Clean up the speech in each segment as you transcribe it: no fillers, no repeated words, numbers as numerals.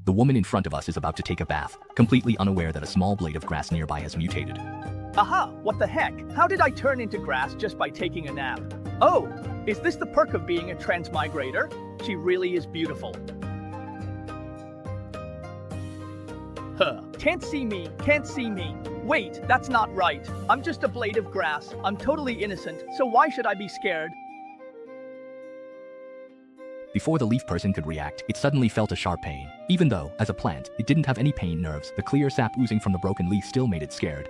The woman in front of us is about to take a bath, completely unaware that a small blade of grass nearby has mutated. Aha, what the heck? How did I turn into grass just by taking a nap? Oh, is this the perk of being a transmigrator? She really is beautiful. Huh, can't see me, can't see me. Wait, that's not right. I'm just a blade of grass. I'm totally innocent, so why should I be scared? Before the leaf person could react, it suddenly felt a sharp pain. Even though, as a plant, it didn't have any pain nerves, the clear sap oozing from the broken leaf still made it scared.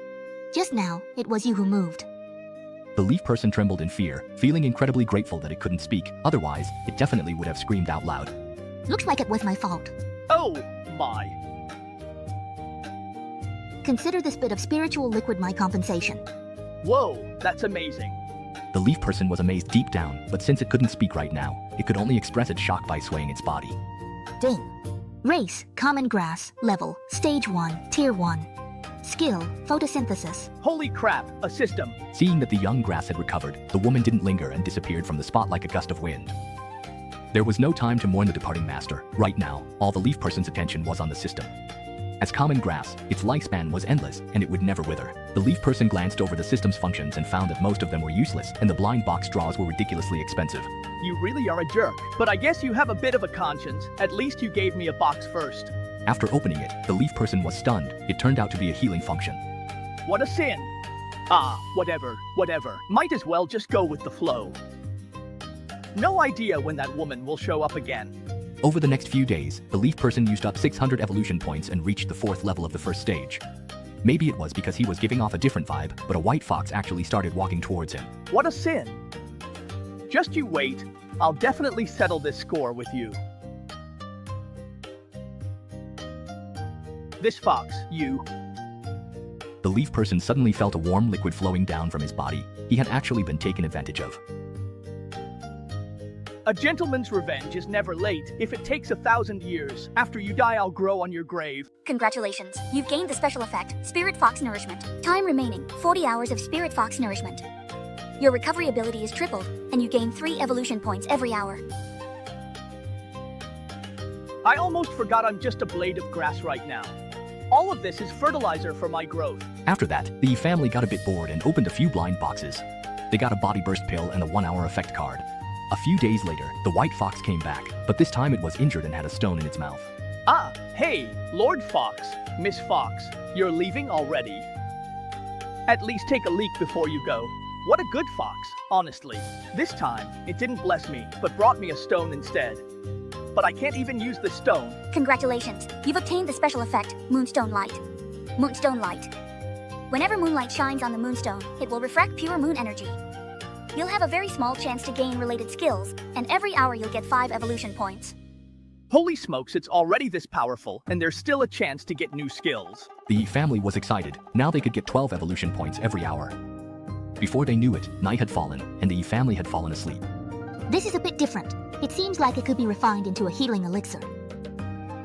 Just now, it was you who moved. The leaf person trembled in fear, feeling incredibly grateful that it couldn't speak. Otherwise, it definitely would have screamed out loud. Looks like it was my fault. Oh, my. Consider this bit of spiritual liquid my compensation. Whoa, that's amazing. The leaf person was amazed deep down, but since it couldn't speak right now, it could only express its shock by swaying its body. Ding. Race, common grass, level, stage 1, tier 1. Skill, photosynthesis. Holy crap, a system. Seeing that the young grass had recovered, the woman didn't linger and disappeared from the spot like a gust of wind. There was no time to mourn the departing master. Right now, all the leaf person's attention was on the system. As common grass, its lifespan was endless, and it would never wither. The leaf person glanced over the system's functions and found that most of them were useless, and the blind box draws were ridiculously expensive. You really are a jerk. But I guess you have a bit of a conscience. At least you gave me a box first. After opening it, the leaf person was stunned. It turned out to be a healing function. What a sin. Ah, whatever. Might as well just go with the flow. No idea when that woman will show up again. Over the next few days, the leaf person used up 600 evolution points and reached the 4th level of the first stage. Maybe it was because he was giving off a different vibe, but a white fox actually started walking towards him. What a sin. Just you wait. I'll definitely settle this score with you. This fox, you. The leaf person suddenly felt a warm liquid flowing down from his body. He had actually been taken advantage of. A gentleman's revenge is never late. If it takes 1,000 years, after you die I'll grow on your grave. Congratulations, you've gained the special effect, Spirit Fox Nourishment. Time remaining, 40 hours of Spirit Fox Nourishment. Your recovery ability is tripled, and you gain 3 evolution points every hour. I almost forgot I'm just a blade of grass right now. All of this is fertilizer for my growth. After that, the family got a bit bored and opened a few blind boxes. They got a body burst pill and a 1-hour effect card. A few days later, the white fox came back, but this time it was injured and had a stone in its mouth. Ah, hey, Lord Fox, Miss Fox, you're leaving already? At least take a leak before you go. What a good fox, honestly. This time, it didn't bless me, but brought me a stone instead. But I can't even use the stone. Congratulations, you've obtained the special effect, Moonstone Light. Moonstone Light. Whenever moonlight shines on the moonstone, it will refract pure moon energy. You'll have a very small chance to gain related skills, and every hour you'll get 5 evolution points. Holy smokes, it's already this powerful, and there's still a chance to get new skills. The family was excited. Now they could get 12 evolution points every hour. Before they knew it, night had fallen, and the family had fallen asleep. This is a bit different. It seems like it could be refined into a healing elixir.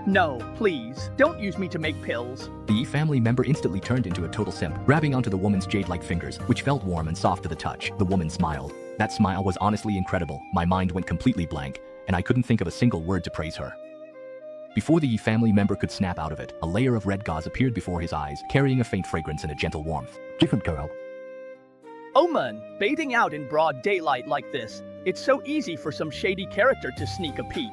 No, please, don't use me to make pills. The family member instantly turned into a total simp, grabbing onto the woman's jade-like fingers, which felt warm and soft to the touch. The woman smiled. That smile was honestly incredible. My mind went completely blank, and I couldn't think of a single word to praise her. Before the family member could snap out of it, a layer of red gauze appeared before his eyes, carrying a faint fragrance and a gentle warmth. Different girl. Oh man, bathing out in broad daylight like this, it's so easy for some shady character to sneak a peek.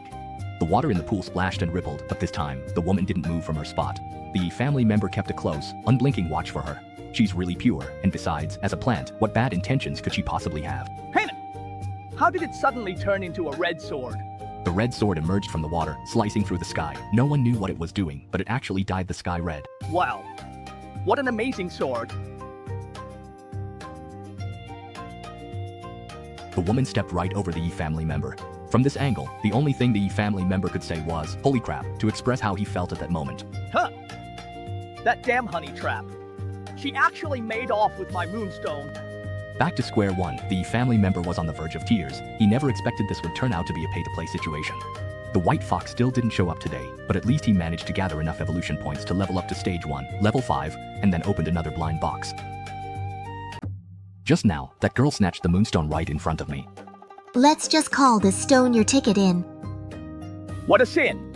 The water in the pool splashed and rippled, but this time, the woman didn't move from her spot. The family member kept a close, unblinking watch for her. She's really pure, and besides, as a plant, what bad intentions could she possibly have? Hannah! How did it suddenly turn into a red sword? The red sword emerged from the water, slicing through the sky. No one knew what it was doing, but it actually dyed the sky red. Wow. What an amazing sword. The woman stepped right over the family member. From this angle, the only thing the family member could say was, "Holy crap," to express how he felt at that moment. Huh. That damn honey trap. She actually made off with my moonstone. Back to square one, the family member was on the verge of tears. He never expected this would turn out to be a pay-to-play situation. The white fox still didn't show up today, but at least he managed to gather enough evolution points to level up to stage 1, level 5, and then opened another blind box. Just now, that girl snatched the moonstone right in front of me. Let's just call this stone your ticket in. What a sin.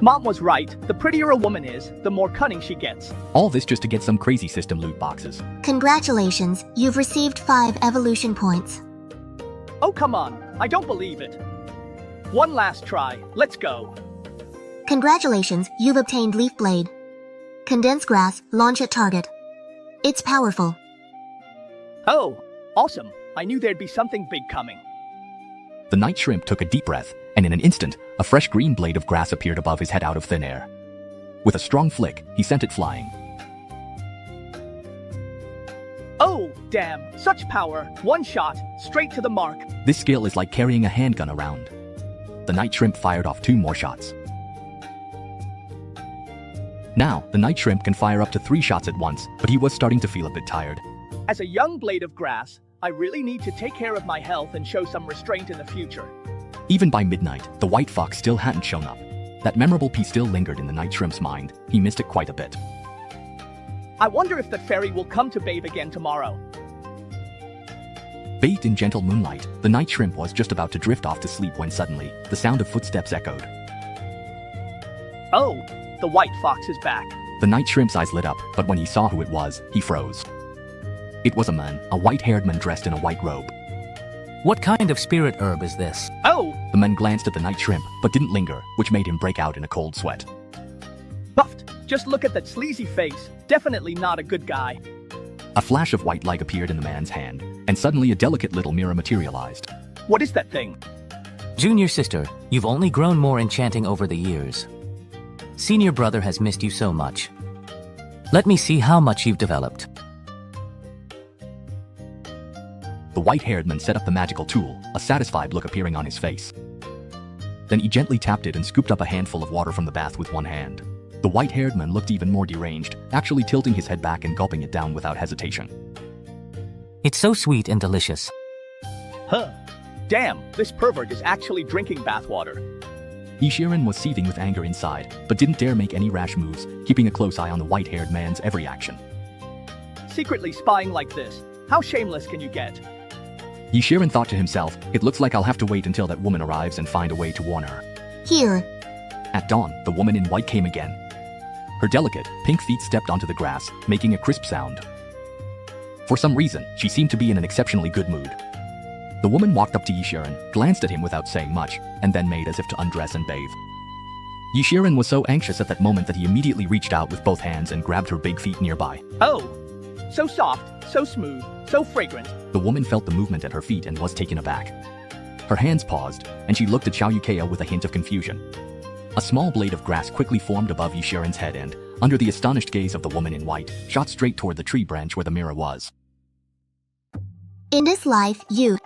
Mom was right. The prettier a woman is, the more cunning she gets. All this just to get some crazy system loot boxes. Congratulations, you've received 5 evolution points. Oh, come on. I don't believe it. One last try. Let's go. Congratulations, you've obtained Leaf Blade. Condensed grass, launch at target. It's powerful. Oh, awesome. I knew there'd be something big coming. The night shrimp took a deep breath, and in an instant, a fresh green blade of grass appeared above his head out of thin air. With a strong flick, he sent it flying. Oh, damn. Such power. One shot, straight to the mark. This skill is like carrying a handgun around. The night shrimp fired off 2 more shots. Now, the night shrimp can fire up to 3 shots at once, but he was starting to feel a bit tired. As a young blade of grass, I really need to take care of my health and show some restraint in the future. Even by midnight, the white fox still hadn't shown up. That memorable piece still lingered in the night shrimp's mind. He missed it quite a bit. I wonder if the fairy will come to bathe again tomorrow. Bathed in gentle moonlight, the night shrimp was just about to drift off to sleep when suddenly, the sound of footsteps echoed. Oh, the white fox is back. The night shrimp's eyes lit up, but when he saw who it was, he froze. It was a man, a white-haired man dressed in a white robe. What kind of spirit herb is this? Oh, The man glanced at the night shrimp, but didn't linger, which made him break out in a cold sweat. Buffed. Just look at that sleazy face. Definitely not a good guy. A flash of white light appeared in the man's hand, and suddenly a delicate little mirror materialized. What is that thing? Junior sister, you've only grown more enchanting over the years. Senior brother has missed you so much. Let me see how much you've developed. The white-haired man set up the magical tool, a satisfied look appearing on his face. Then he gently tapped it and scooped up a handful of water from the bath with one hand. The white-haired man looked even more deranged, actually tilting his head back and gulping it down without hesitation. It's so sweet and delicious. Huh. Damn, this pervert is actually drinking bathwater. Ishirin was seething with anger inside, but didn't dare make any rash moves, keeping a close eye on the white-haired man's every action. Secretly spying like this. How shameless can you get? Ishirin thought to himself, it looks like I'll have to wait until that woman arrives and find a way to warn her. Here. At dawn, the woman in white came again. Her delicate, pink feet stepped onto the grass, making a crisp sound. For some reason, she seemed to be in an exceptionally good mood. The woman walked up to Ishirin, glanced at him without saying much, and then made as if to undress and bathe. Ishirin was so anxious at that moment that he immediately reached out with both hands and grabbed her big feet nearby. Oh, so soft, so smooth, so fragrant. The woman felt the movement at her feet and was taken aback. Her hands paused, and she looked at Xiaoyukea with a hint of confusion. A small blade of grass quickly formed above Ishirin's head and, under the astonished gaze of the woman in white, shot straight toward the tree branch where the mirror was. In this life, you.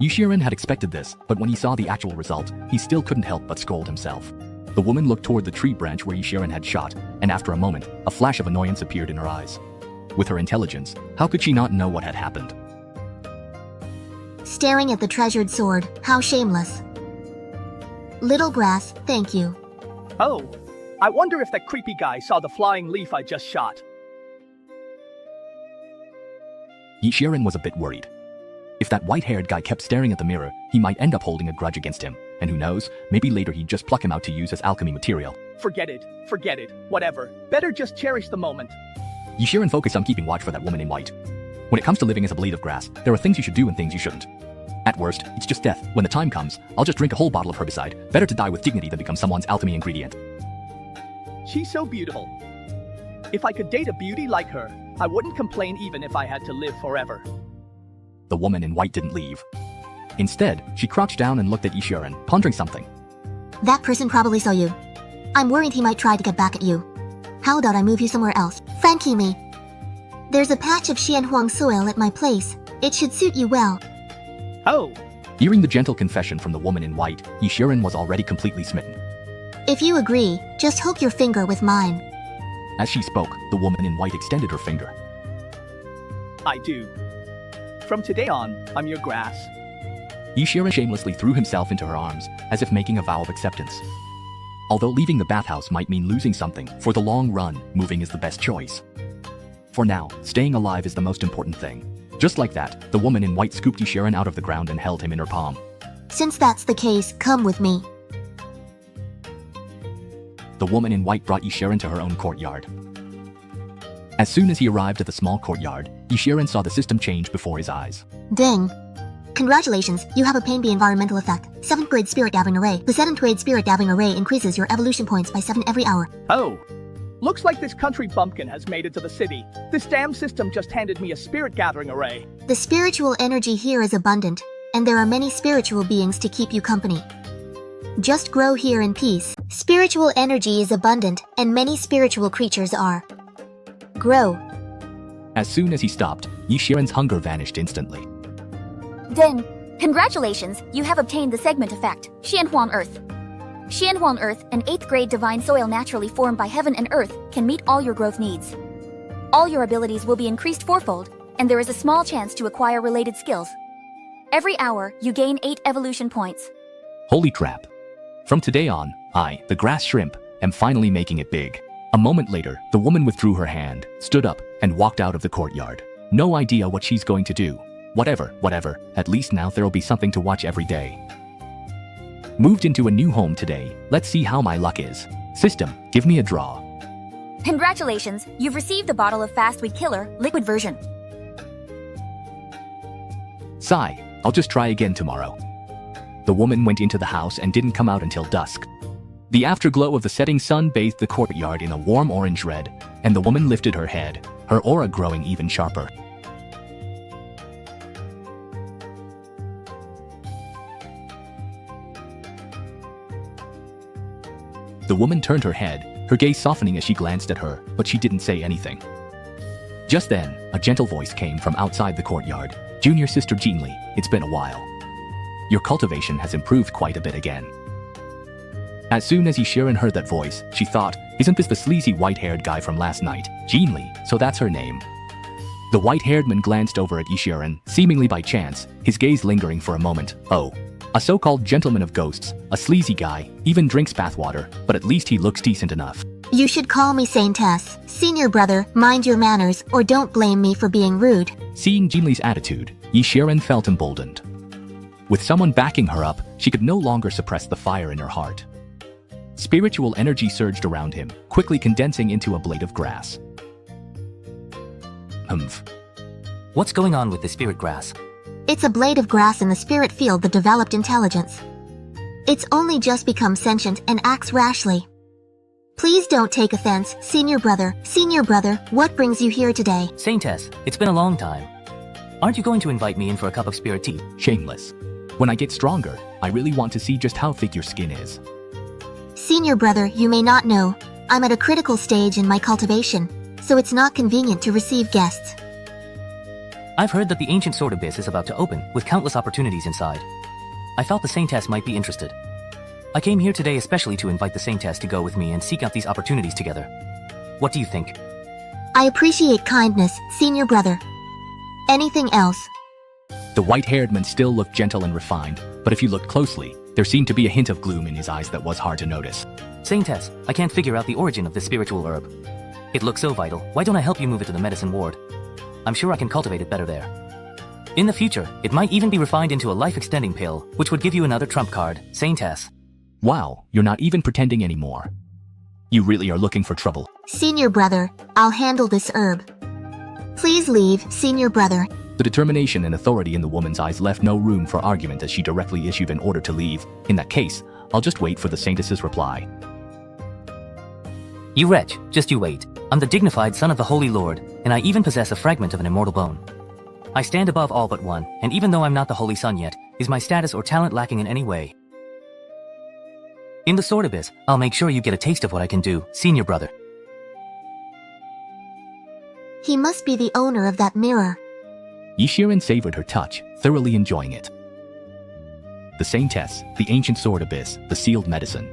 Ishirin had expected this, but when he saw the actual result, he still couldn't help but scold himself. The woman looked toward the tree branch where Ishirin had shot, and after a moment, a flash of annoyance appeared in her eyes. With her intelligence, how could she not know what had happened? Staring at the treasured sword, how shameless. Little grass, thank you. Oh, I wonder if that creepy guy saw the flying leaf I just shot. Ishirin was a bit worried. If that white-haired guy kept staring at the mirror, he might end up holding a grudge against him, and who knows, maybe later he'd just pluck him out to use as alchemy material. Forget it, whatever. Better just cherish the moment. Ishirin focused on keeping watch for that woman in white. When it comes to living as a blade of grass, there are things you should do and things you shouldn't. At worst, it's just death. When the time comes, I'll just drink a whole bottle of herbicide. Better to die with dignity than become someone's alchemy ingredient. She's so beautiful. If I could date a beauty like her, I wouldn't complain even if I had to live forever. The woman in white didn't leave. Instead, she crouched down and looked at Ishirin, pondering something. That person probably saw you. I'm worried he might try to get back at you. How about I move you somewhere else? Frankie me. There's a patch of Xianhuang soil at my place. It should suit you well. Oh, Hearing the gentle confession from the woman in white, Ishirin was already completely smitten. If you agree, just hook your finger with mine. As she spoke, the woman in white extended her finger. I do. From today on, I'm your grass. Ishirin shamelessly threw himself into her arms, as if making a vow of acceptance. Although leaving the bathhouse might mean losing something, for the long run, moving is the best choice. For now, staying alive is the most important thing. Just like that, the woman in white scooped Ishirin out of the ground and held him in her palm. Since that's the case, come with me. the woman in white brought Ishirin to her own courtyard. As soon as he arrived at the small courtyard, Ishirin saw the system change before his eyes. Ding. Congratulations, you have obtained the environmental effect. 7th grade spirit gathering array. The 7th grade spirit gathering array increases your evolution points by 7 every hour. Oh. Looks like this country bumpkin has made it to the city. This damn system just handed me a spirit gathering array. The spiritual energy here is abundant, and there are many spiritual beings to keep you company. Just grow here in peace. Spiritual energy is abundant, and many spiritual creatures are. Grow. As soon as he stopped, Ishirin's hunger vanished instantly. Then, congratulations, you have obtained the segment effect, Xianhuang Earth. Xianhuang Earth, an 8th grade divine soil naturally formed by heaven and earth, can meet all your growth needs. All your abilities will be increased fourfold, and there is a small chance to acquire related skills. Every hour, you gain 8 evolution points. Holy crap. From today on, I, the grass shrimp, am finally making it big. A moment later, the woman withdrew her hand, stood up, and walked out of the courtyard. No idea what she's going to do. Whatever, at least now there'll be something to watch every day. Moved into a new home today, let's see how my luck is. System, give me a draw. Congratulations, you've received the bottle of Fast Weed Killer, liquid version. Sigh, I'll just try again tomorrow. The woman went into the house and didn't come out until dusk. The afterglow of the setting sun bathed the courtyard in a warm orange red, and the woman lifted her head, her aura growing even sharper. The woman turned her head, her gaze softening as she glanced at her, but she didn't say anything. Just then, a gentle voice came from outside the courtyard. Junior sister Jinli, it's been a while. Your cultivation has improved quite a bit again. As soon as Ishirin heard that voice, she thought, isn't this the sleazy white-haired guy from last night? Jinli, so that's her name. The white-haired man glanced over at Ishirin, seemingly by chance, his gaze lingering for a moment. Oh. A so-called gentleman of ghosts, a sleazy guy, even drinks bathwater, but at least he looks decent enough. You should call me Saintess. Senior brother, mind your manners or don't blame me for being rude. Seeing Jinli's attitude, Ishirin felt emboldened. With someone backing her up, she could no longer suppress the fire in her heart. Spiritual energy surged around him, quickly condensing into a blade of grass. Humph. What's going on with the spirit grass? It's a blade of grass in the spirit field that developed intelligence. It's only just become sentient and acts rashly. Please don't take offense, senior brother. Senior brother, what brings you here today? Saintess, it's been a long time. Aren't you going to invite me in for a cup of spirit tea? Shameless. When I get stronger, I really want to see just how thick your skin is. Senior brother, you may not know, I'm at a critical stage in my cultivation, so it's not convenient to receive guests. I've heard that the ancient sword abyss is about to open, with countless opportunities inside. I felt the Saintess might be interested. I came here today especially to invite the Saintess to go with me and seek out these opportunities together. What do you think? I appreciate kindness, senior brother. Anything else? The white-haired man still looked gentle and refined, but if you looked closely, there seemed to be a hint of gloom in his eyes that was hard to notice. Saintess, I can't figure out the origin of this spiritual herb. It looks so vital. Why don't I help you move it to the medicine ward? I'm sure I can cultivate it better there. In the future, it might even be refined into a life-extending pill, which would give you another trump card, Saintess. Wow, you're not even pretending anymore. You really are looking for trouble. Senior brother, I'll handle this herb. Please leave, senior brother. The determination and authority in the woman's eyes left no room for argument as she directly issued an order to leave. In that case, I'll just wait for the Saintess's reply. You wretch, just you wait. I'm the dignified son of the Holy Lord, and I even possess a fragment of an immortal bone. I stand above all but one, and even though I'm not the Holy Son yet, is my status or talent lacking in any way? In the Sword Abyss, I'll make sure you get a taste of what I can do, senior brother. He must be the owner of that mirror. Ishirin savored her touch, thoroughly enjoying it. The Saintess, the ancient Sword Abyss, the sealed medicine.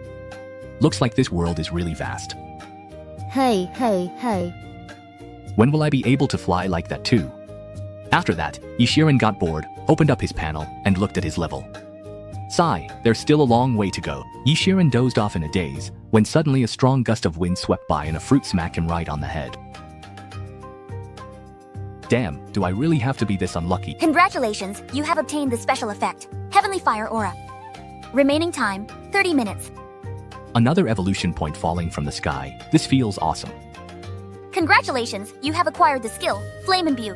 Looks like this world is really vast. Hey. When will I be able to fly like that too? After that, Ishirin got bored, opened up his panel, and looked at his level. Sigh, there's still a long way to go. Ishirin dozed off in a daze, when suddenly a strong gust of wind swept by and a fruit smacked him right on the head. Damn, do I really have to be this unlucky? Congratulations, you have obtained the special effect, Heavenly Fire Aura. Remaining time, 30 minutes. Another evolution point falling from the sky. This feels awesome. Congratulations, you have acquired the skill, Flame Imbue.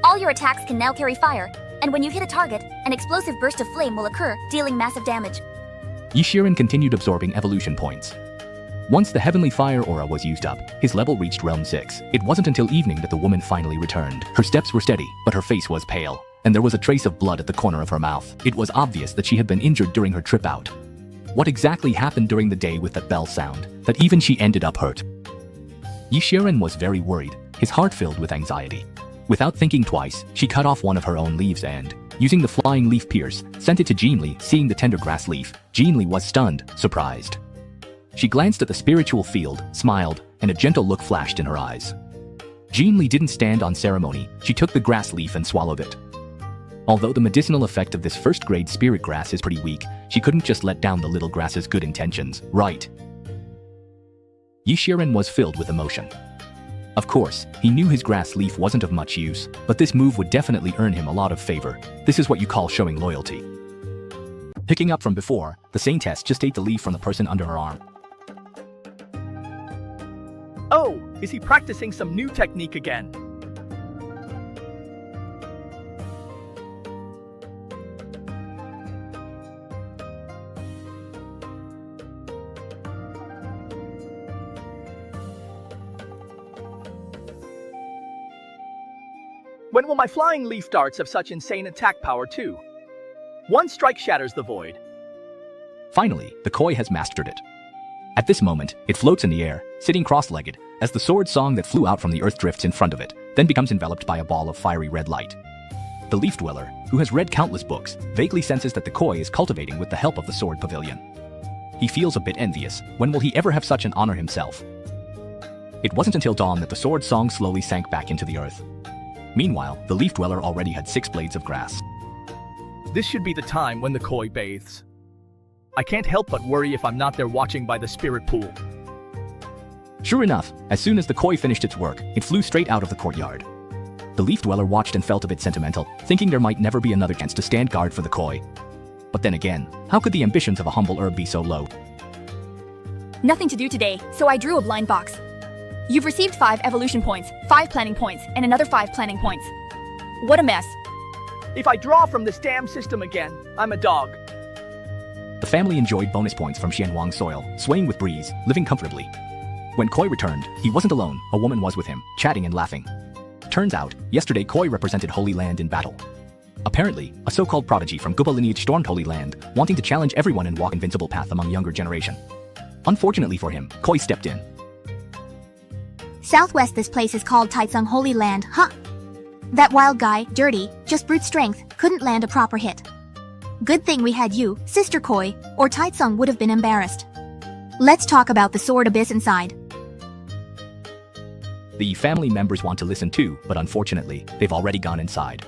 All your attacks can now carry fire, and when you hit a target, an explosive burst of flame will occur, dealing massive damage. Yishirin continued absorbing evolution points. Once the heavenly fire aura was used up, his level reached realm 6. It wasn't until evening that the woman finally returned. Her steps were steady, but her face was pale, and there was a trace of blood at the corner of her mouth. It was obvious that she had been injured during her trip out. What exactly happened during the day with that bell sound, that even she ended up hurt? Yishirin was very worried, his heart filled with anxiety. Without thinking twice, she cut off one of her own leaves and, using the flying leaf pierce, sent it to Jinli. Seeing the tender grass leaf, Jinli was stunned, surprised. She glanced at the spiritual field, smiled, and a gentle look flashed in her eyes. Jinli didn't stand on ceremony, she took the grass leaf and swallowed it. Although the medicinal effect of this first-grade spirit grass is pretty weak, she couldn't just let down the little grass's good intentions, right? Yishirin was filled with emotion. Of course, he knew his grass leaf wasn't of much use, but this move would definitely earn him a lot of favor. This is what you call showing loyalty. Picking up from before, the Saintess just ate the leaf from the person under her arm. Oh, is he practicing some new technique again? When will my flying leaf darts have such insane attack power too? One strike shatters the void. Finally, the koi has mastered it. At this moment, it floats in the air, sitting cross-legged, as the sword song that flew out from the earth drifts in front of it, then becomes enveloped by a ball of fiery red light. The leaf dweller, who has read countless books, vaguely senses that the koi is cultivating with the help of the sword pavilion. He feels a bit envious. When will he ever have such an honor himself? It wasn't until dawn that the sword song slowly sank back into the earth. Meanwhile, the leaf dweller already had 6 blades of grass. This should be the time when the koi bathes. I can't help but worry if I'm not there watching by the spirit pool. Sure enough, as soon as the koi finished its work, it flew straight out of the courtyard. The leaf dweller watched and felt a bit sentimental, thinking there might never be another chance to stand guard for the koi. But then again, how could the ambitions of a humble herb be so low? Nothing to do today, so I drew a blind box. You've received 5 evolution points, 5 planning points, and another 5 planning points. What a mess. If I draw from this damn system again, I'm a dog. The family enjoyed bonus points from Xianwang soil, swaying with breeze, living comfortably. When Koi returned, he wasn't alone, a woman was with him, chatting and laughing. Turns out, yesterday Koi represented Holy Land in battle. Apparently, a so-called prodigy from Guba lineage stormed Holy Land, wanting to challenge everyone and walk invincible path among younger generation. Unfortunately for him, Koi stepped in. Southwest this place is called Taitsung Holy Land, huh? That wild guy, dirty, just brute strength, couldn't land a proper hit. Good thing we had you, Sister Koi, or Taitsung would have been embarrassed. Let's talk about the sword abyss inside. The family members want to listen too, but unfortunately, they've already gone inside.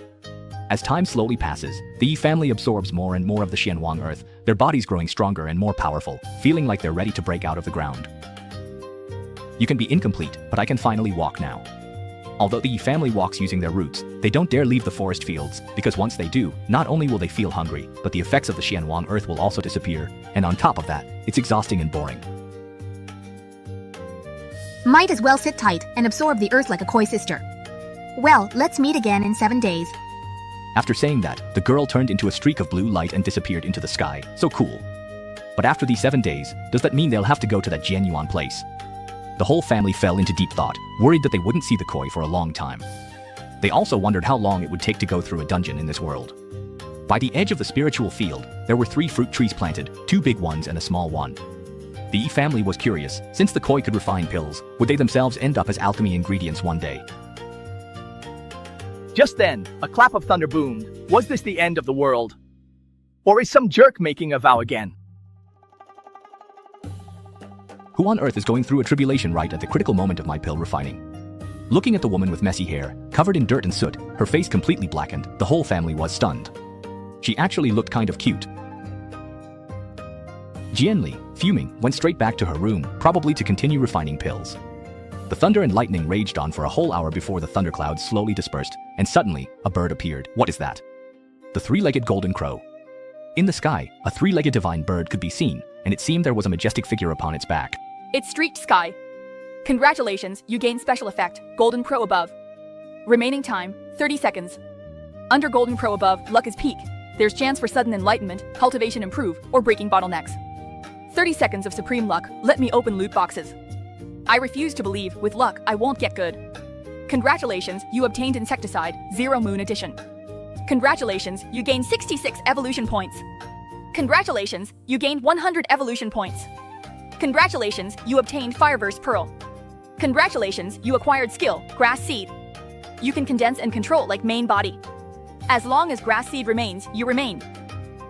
As time slowly passes, the family absorbs more and more of the Xianwang earth, their bodies growing stronger and more powerful, feeling like they're ready to break out of the ground. You can be incomplete, but I can finally walk now. Although the family walks using their roots, they don't dare leave the forest fields, because once they do, not only will they feel hungry, but the effects of the Xianwang earth will also disappear, and on top of that, it's exhausting and boring. Might as well sit tight and absorb the earth like a koi sister. Well, let's meet again in 7 days. After saying that, the girl turned into a streak of blue light and disappeared into the sky. So cool. But after these 7 days, does that mean they'll have to go to that Jianyuan place? The whole family fell into deep thought, worried that they wouldn't see the koi for a long time. They also wondered how long it would take to go through a dungeon in this world. By the edge of the spiritual field, there were 3 fruit trees planted, 2 big ones and a small one. The family was curious, since the koi could refine pills, would they themselves end up as alchemy ingredients one day? Just then, a clap of thunder boomed. Was this the end of the world? Or is some jerk making a vow again? Who on earth is going through a tribulation right at the critical moment of my pill refining? Looking at the woman with messy hair, covered in dirt and soot, her face completely blackened, the whole family was stunned. She actually looked kind of cute. Jianli, fuming, went straight back to her room, probably to continue refining pills. The thunder and lightning raged on for a whole hour before the thunderclouds slowly dispersed, and suddenly, a bird appeared. What is that? The 3-legged golden crow. In the sky, a three-legged divine bird could be seen, and it seemed there was a majestic figure upon its back. It's streaked sky. Congratulations, you gain special effect, Golden Crow above. Remaining time, 30 seconds. Under Golden Crow above, luck is peak. There's chance for sudden enlightenment, cultivation improve, or breaking bottlenecks. 30 seconds of supreme luck, let me open loot boxes. I refuse to believe, with luck, I won't get good. Congratulations, you obtained Insecticide, 0 Moon Edition. Congratulations, you gained 66 evolution points. Congratulations, you gained 100 evolution points. Congratulations, you obtained Fireverse Pearl. Congratulations, you acquired skill, Grass Seed. You can condense and control like main body. As long as Grass Seed remains, you remain.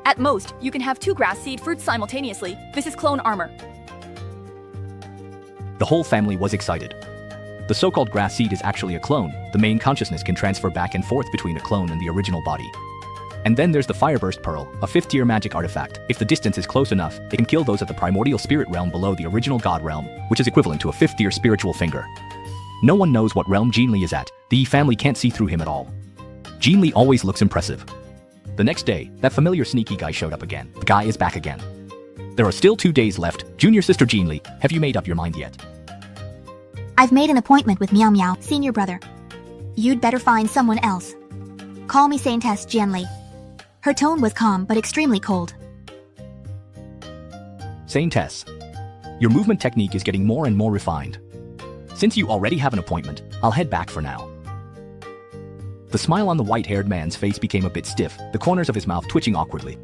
At most, you can have 2 Grass Seed fruits simultaneously. This is clone armor. The whole family was excited. The so-called grass seed is actually a clone. The main consciousness can transfer back and forth between a clone and the original body. And then there's the Fireburst Pearl, a 5th-tier magic artifact. If the distance is close enough, it can kill those at the primordial spirit realm below the original god realm, which is equivalent to a 5th-tier spiritual finger. No one knows what realm Jinli is at. The family can't see through him at all. Jinli always looks impressive. The next day, that familiar sneaky guy showed up again. The guy is back again. There are still 2 days left. Junior sister Jinli, have you made up your mind yet? I've made an appointment with Meow Meow, senior brother. You'd better find someone else. Call me Saintess Jianli. Her tone was calm but extremely cold. Saintess, your movement technique is getting more and more refined. Since you already have an appointment, I'll head back for now. The smile on the white-haired man's face became a bit stiff, the corners of his mouth twitching awkwardly.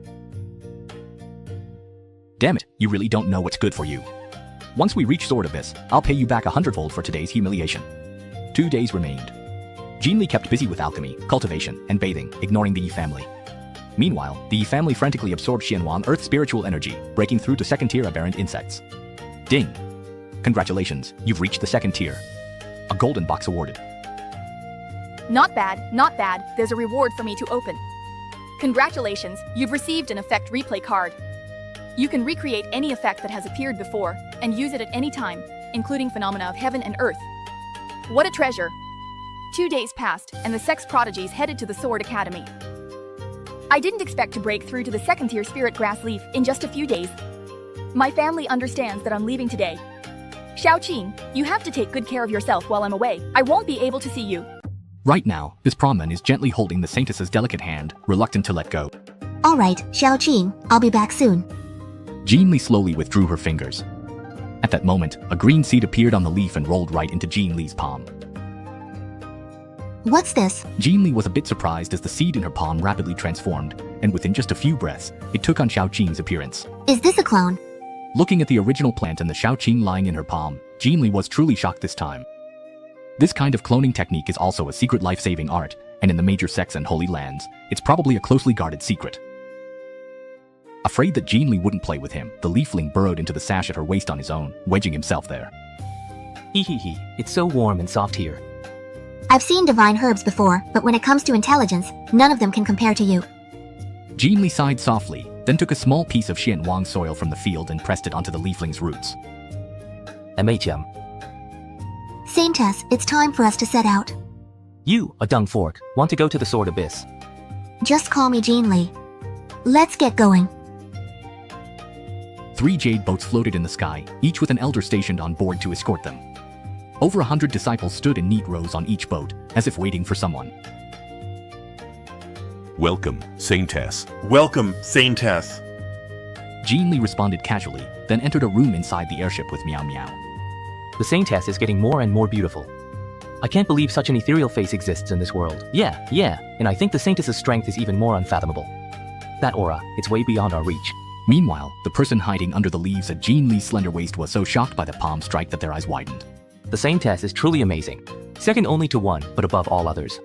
Damn it, you really don't know what's good for you. Once we reach Sword Abyss, I'll pay you back 100-fold for today's humiliation. 2 days remained. Jinli kept busy with alchemy, cultivation, and bathing, ignoring the Yi family. Meanwhile, the Yi family frantically absorbed Xianwan Earth's spiritual energy, breaking through to 2nd-tier aberrant insects. Ding! Congratulations, you've reached the 2nd tier. A golden box awarded. Not bad, not bad, there's a reward for me to open. Congratulations, you've received an effect replay card. You can recreate any effect that has appeared before, and use it at any time, including phenomena of heaven and earth. What a treasure! 2 days passed, and the sex prodigies headed to the Sword Academy. I didn't expect to break through to the 2nd-tier Spirit Grass Leaf in just a few days. My family understands that I'm leaving today. Xiaoqing, you have to take good care of yourself while I'm away. I won't be able to see you. Right now, this Brahmin is gently holding the Saintess's delicate hand, reluctant to let go. Alright, Xiaoqing, I'll be back soon. Jinli slowly withdrew her fingers. At that moment, a green seed appeared on the leaf and rolled right into Jinli's palm. What's this? Jinli was a bit surprised as the seed in her palm rapidly transformed, and within just a few breaths, it took on Xiaoqing's appearance. Is this a clone? Looking at the original plant and the Xiaoqing lying in her palm, Jinli was truly shocked this time. This kind of cloning technique is also a secret life-saving art, and in the major sects and holy lands, it's probably a closely guarded secret. Afraid that Jinli wouldn't play with him, the leafling burrowed into the sash at her waist on his own, wedging himself there. Hehehe, it's so warm and soft here. I've seen divine herbs before, but when it comes to intelligence, none of them can compare to you. Jinli sighed softly, then took a small piece of Xianwang soil from the field and pressed it onto the leafling's roots. MHM. Saintess, it's time for us to set out. You, a dung fork, want to go to the Sword Abyss. Just call me Jinli. Let's get going. 3 jade boats floated in the sky, each with an elder stationed on board to escort them. Over 100 disciples stood in neat rows on each boat, as if waiting for someone. Welcome, Saintess. Welcome, Saintess. Jinli responded casually, then entered a room inside the airship with Meow Meow. The Saintess is getting more and more beautiful. I can't believe such an ethereal face exists in this world. Yeah, and I think the Saintess's strength is even more unfathomable. That aura, it's way beyond our reach. Meanwhile, the person hiding under the leaves at Jinli's slender waist was so shocked by the palm strike that their eyes widened. The Saintess is truly amazing. Second only to one, but above all others.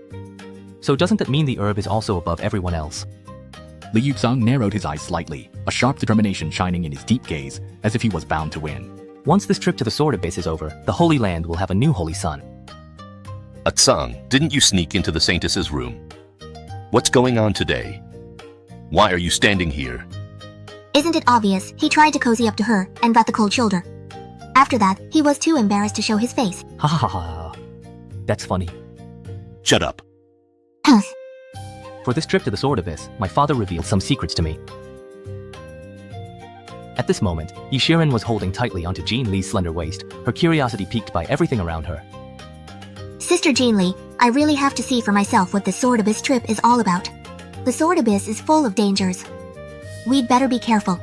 So doesn't that mean the herb is also above everyone else? Li Yuzhang narrowed his eyes slightly, a sharp determination shining in his deep gaze, as if he was bound to win. Once this trip to the Sword Abyss is over, the Holy Land will have a new Holy Sun. Atsang, didn't you sneak into the Saintess's room? What's going on today? Why are you standing here? Isn't it obvious? He tried to cozy up to her and got the cold shoulder. After that, he was too embarrassed to show his face. Ha ha ha ha. That's funny. Shut up. Humph. For this trip to the Sword Abyss, my father revealed some secrets to me. At this moment, Yishirin was holding tightly onto Jean Li's slender waist, her curiosity piqued by everything around her. Sister Jean Li, I really have to see for myself what the Sword Abyss trip is all about. The Sword Abyss is full of dangers. We'd better be careful.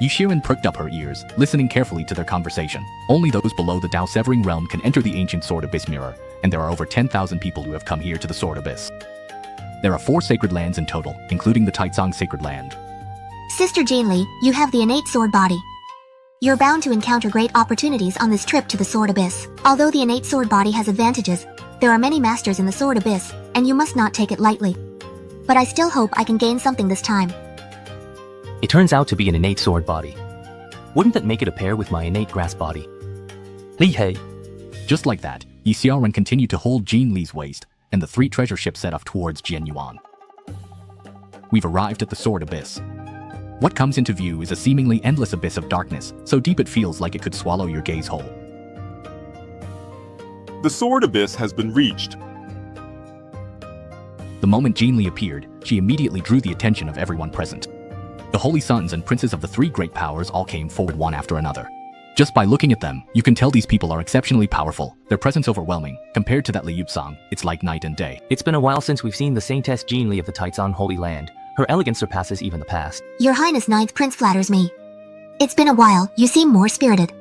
Yushirin pricked up her ears, listening carefully to their conversation. Only those below the Dao Severing realm can enter the ancient Sword Abyss mirror, and there are over 10,000 people who have come here to the Sword Abyss. There are 4 sacred lands in total, including the Taizong Sacred Land. Sister Jean Li, you have the innate sword body. You're bound to encounter great opportunities on this trip to the Sword Abyss. Although the innate sword body has advantages, there are many masters in the Sword Abyss, and you must not take it lightly. But I still hope I can gain something this time. It turns out to be an innate sword body. Wouldn't that make it a pair with my innate grass body? Li Hei. Just like that, Yi Xiaoren continued to hold Jean Li's waist, and the 3 treasure ships set off towards Jianyuan. We've arrived at the Sword Abyss. What comes into view is a seemingly endless abyss of darkness, so deep it feels like it could swallow your gaze whole. The Sword Abyss has been reached. The moment Jean Li appeared, she immediately drew the attention of everyone present. The holy sons and princes of the 3 great powers all came forward one after another. Just by looking at them, you can tell these people are exceptionally powerful, their presence overwhelming. Compared to that Li Yubsang, it's like night and day. It's been a while since we've seen the Saintess Jean Li of the Taizong Holy Land. Her elegance surpasses even the past. Your Highness Ninth Prince flatters me. It's been a while, you seem more spirited.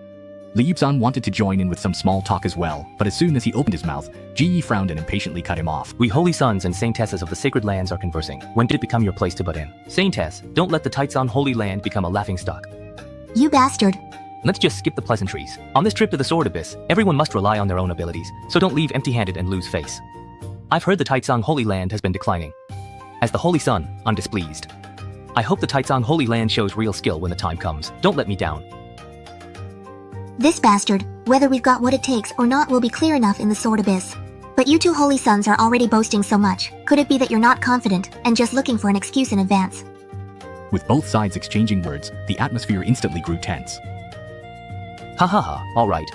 Li Yubsang wanted to join in with some small talk as well, but as soon as he opened his mouth, Ji Yi frowned and impatiently cut him off. We holy sons and saintesses of the sacred lands are conversing. When did it become your place to butt in? Saintess, don't let the Taizong Holy Land become a laughingstock. You bastard. Let's just skip the pleasantries. On this trip to the Sword Abyss, everyone must rely on their own abilities, so don't leave empty-handed and lose face. I've heard the Taizong Holy Land has been declining. As the Holy Son, I'm displeased. I hope the Taizong Holy Land shows real skill when the time comes. Don't let me down. This bastard, whether we've got what it takes or not, will be clear enough in the Sword Abyss. But you 2 holy sons are already boasting so much. Could it be that you're not confident and just looking for an excuse in advance? With both sides exchanging words, the atmosphere instantly grew tense. Ha ha ha, alright.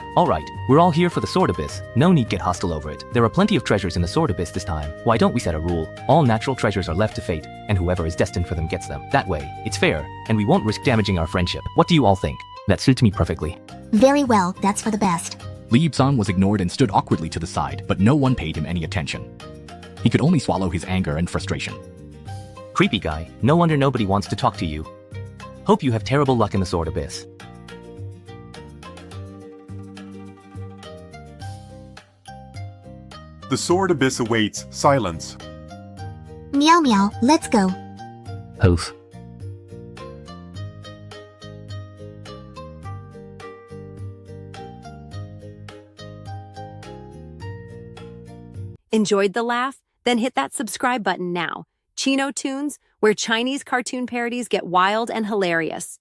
We're all here for the Sword Abyss. No need get hostile over it. There are plenty of treasures in the Sword Abyss this time. Why don't we set a rule? All natural treasures are left to fate, and whoever is destined for them gets them. That way, it's fair, and we won't risk damaging our friendship. What do you all think? That suits me perfectly. Very well, that's for the best. Li Yubsang was ignored and stood awkwardly to the side, but no one paid him any attention. He could only swallow his anger and frustration. Creepy guy, no wonder nobody wants to talk to you. Hope you have terrible luck in the Sword Abyss. The Sword Abyss awaits. Silence. Meow meow, let's go. Oath. Enjoyed the laugh? Then hit that subscribe button now. Chino Tunes, where Chinese cartoon parodies get wild and hilarious.